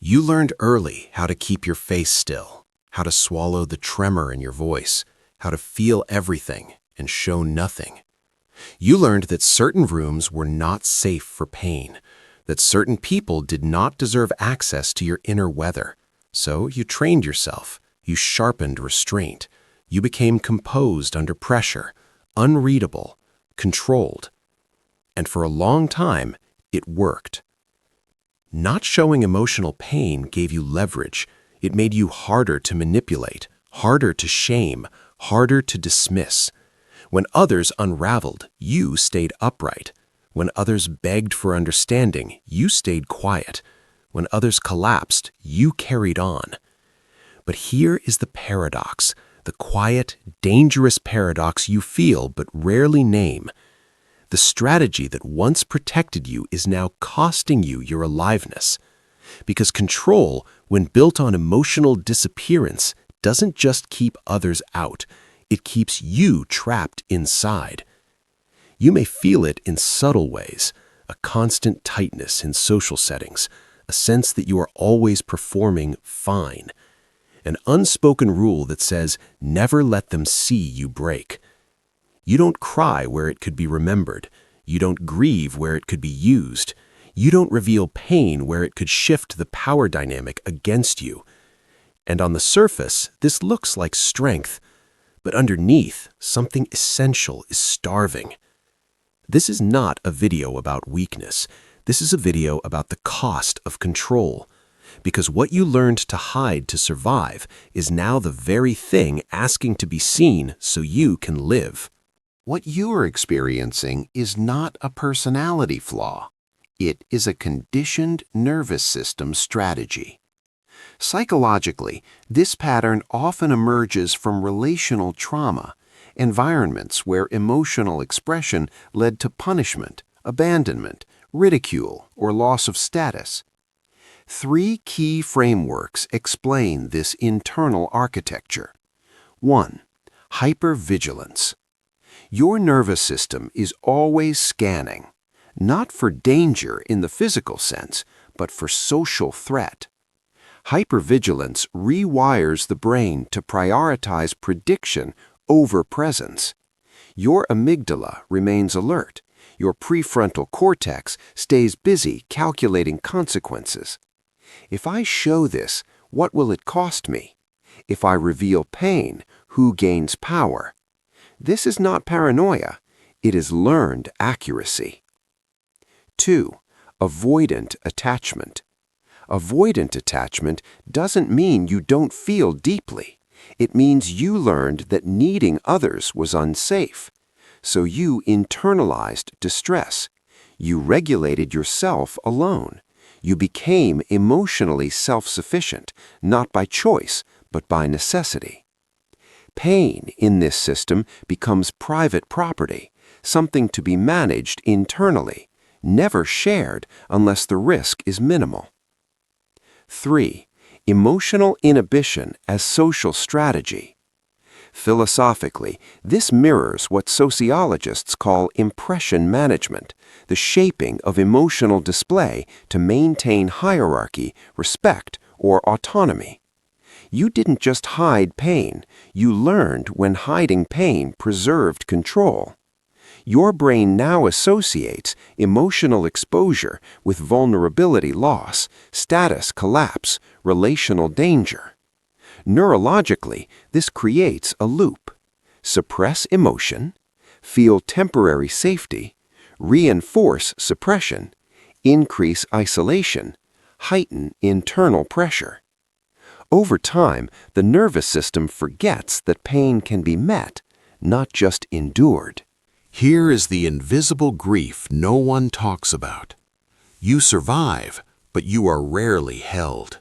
You learned early how to keep your face still, how to swallow the tremor in your voice, how to feel everything and show nothing. You learned that certain rooms were not safe for pain, that certain people did not deserve access to your inner weather. So you trained yourself, you sharpened restraint, you became composed under pressure, unreadable, controlled. And for a long time, it worked. Not showing emotional pain gave you leverage. It made you harder to manipulate, harder to shame, harder to dismiss. When others unraveled, you stayed upright. When others begged for understanding, you stayed quiet. When others collapsed, you carried on. But here is the paradox, the quiet, dangerous paradox you feel but rarely name. The strategy that once protected you is now costing you your aliveness. Because control, when built on emotional disappearance, doesn't just keep others out, it keeps you trapped inside. You may feel it in subtle ways, a constant tightness in social settings, a sense that you are always performing fine. An unspoken rule that says, never let them see you break. You don't cry where it could be remembered. You don't grieve where it could be used. You don't reveal pain where it could shift the power dynamic against you. And on the surface, this looks like strength, but underneath, something essential is starving. This is not a video about weakness. This is a video about the cost of control. Because what you learned to hide to survive is now the very thing asking to be seen so you can live. What you are experiencing is not a personality flaw. It is a conditioned nervous system strategy. Psychologically, this pattern often emerges from relational trauma, environments where emotional expression led to punishment, abandonment, ridicule, or loss of status. 3 key frameworks explain this internal architecture. 1. Hypervigilance. Your nervous system is always scanning, not for danger in the physical sense, but for social threat. Hypervigilance rewires the brain to prioritize prediction over presence. Your amygdala remains alert. Your prefrontal cortex stays busy calculating consequences. If I show this, what will it cost me? If I reveal pain, who gains power? This is not paranoia. It is learned accuracy. 2. Avoidant attachment. Avoidant attachment doesn't mean you don't feel deeply. It means you learned that needing others was unsafe. So you internalized distress. You regulated yourself alone. You became emotionally self-sufficient, not by choice, but by necessity. Pain in this system becomes private property, something to be managed internally, never shared unless the risk is minimal. 3. Emotional inhibition as social strategy. Philosophically, this mirrors what sociologists call impression management, the shaping of emotional display to maintain hierarchy, respect, or autonomy. You didn't just hide pain, you learned when hiding pain preserved control. Your brain now associates emotional exposure with vulnerability loss, status collapse, relational danger. Neurologically, this creates a loop. Suppress emotion, feel temporary safety, reinforce suppression, increase isolation, heighten internal pressure. Over time, the nervous system forgets that pain can be met, not just endured. Here is the invisible grief no one talks about. You survive, but you are rarely held.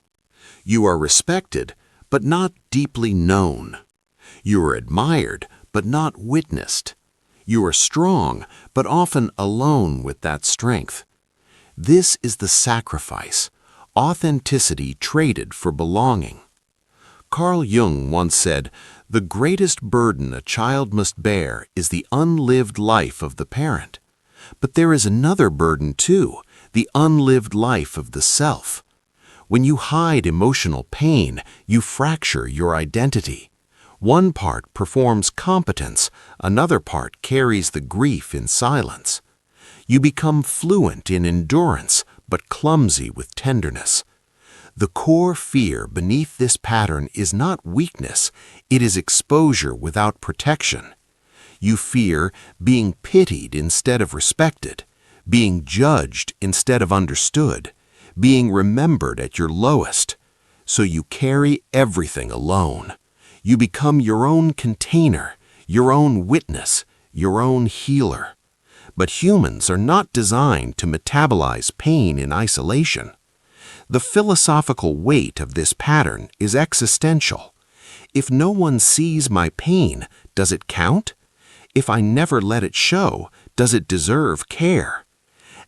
You are respected, but not deeply known. You are admired, but not witnessed. You are strong, but often alone with that strength. This is the sacrifice, authenticity traded for belonging. Carl Jung once said, "The greatest burden a child must bear is the unlived life of the parent." But there is another burden too, the unlived life of the self. When you hide emotional pain, you fracture your identity. One part performs competence, another part carries the grief in silence. You become fluent in endurance, but clumsy with tenderness. The core fear beneath this pattern is not weakness, it is exposure without protection. You fear being pitied instead of respected, being judged instead of understood, being remembered at your lowest. So you carry everything alone. You become your own container, your own witness, your own healer. But humans are not designed to metabolize pain in isolation. The philosophical weight of this pattern is existential. If no one sees my pain, does it count? If I never let it show, does it deserve care?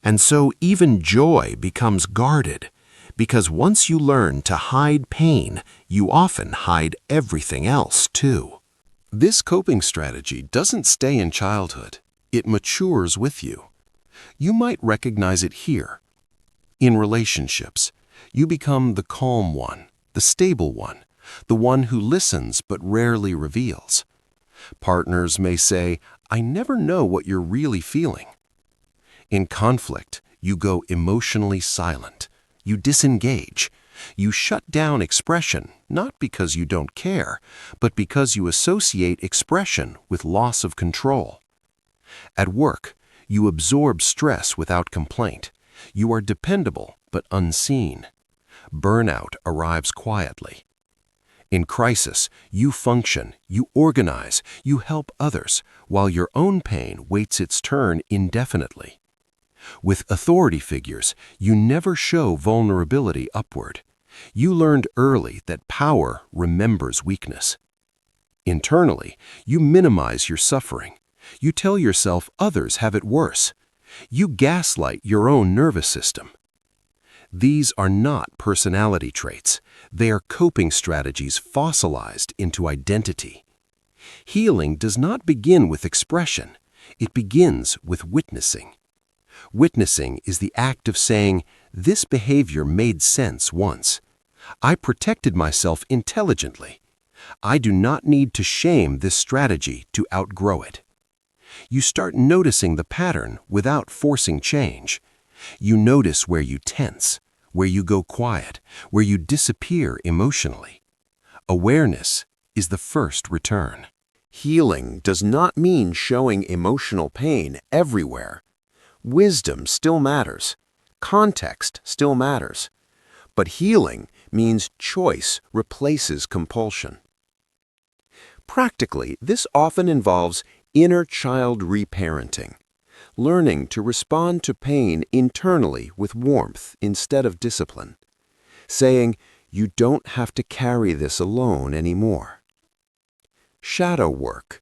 And so even joy becomes guarded, because once you learn to hide pain, you often hide everything else too. This coping strategy doesn't stay in childhood. It matures with you. You might recognize it here. In relationships, you become the calm one, the stable one, the one who listens but rarely reveals. Partners may say, "I never know what you're really feeling." In conflict, you go emotionally silent. You disengage. You shut down expression, not because you don't care, but because you associate expression with loss of control. At work, you absorb stress without complaint. You are dependable but unseen. Burnout arrives quietly. In crisis, you function, you organize, you help others, while your own pain waits its turn indefinitely. With authority figures, you never show vulnerability upward. You learned early that power remembers weakness. Internally, you minimize your suffering. You tell yourself others have it worse. You gaslight your own nervous system. These are not personality traits. They are coping strategies fossilized into identity. Healing does not begin with expression. It begins with witnessing. Witnessing is the act of saying, "This behavior made sense once. I protected myself intelligently. I do not need to shame this strategy to outgrow it." You start noticing the pattern without forcing change. You notice where you tense, where you go quiet, where you disappear emotionally. Awareness is the first return. Healing does not mean showing emotional pain everywhere. Wisdom still matters. Context still matters. But healing means choice replaces compulsion. Practically, this often involves inner child reparenting, learning to respond to pain internally with warmth instead of discipline, saying, "You don't have to carry this alone anymore." Shadow work,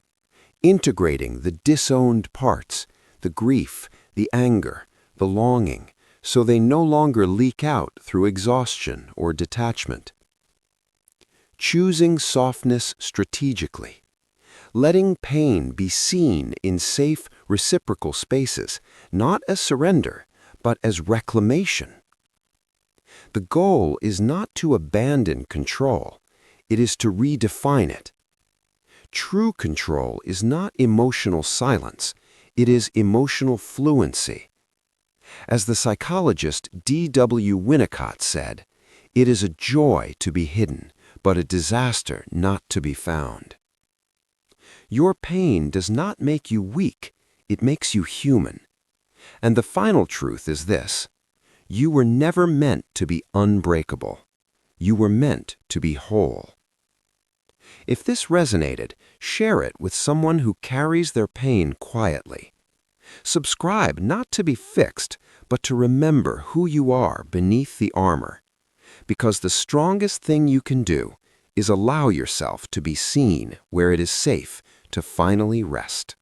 integrating the disowned parts, the grief, the anger, the longing, so they no longer leak out through exhaustion or detachment. Choosing softness strategically, letting pain be seen in safe, reciprocal spaces, not as surrender, but as reclamation. The goal is not to abandon control, it is to redefine it. True control is not emotional silence, it is emotional fluency. As the psychologist D.W. Winnicott said, "It is a joy to be hidden, but a disaster not to be found." Your pain does not make you weak, it makes you human. And the final truth is this: you were never meant to be unbreakable. You were meant to be whole. If this resonated, share it with someone who carries their pain quietly. Subscribe not to be fixed, but to remember who you are beneath the armor. Because the strongest thing you can do is allow yourself to be seen where it is safe to finally rest.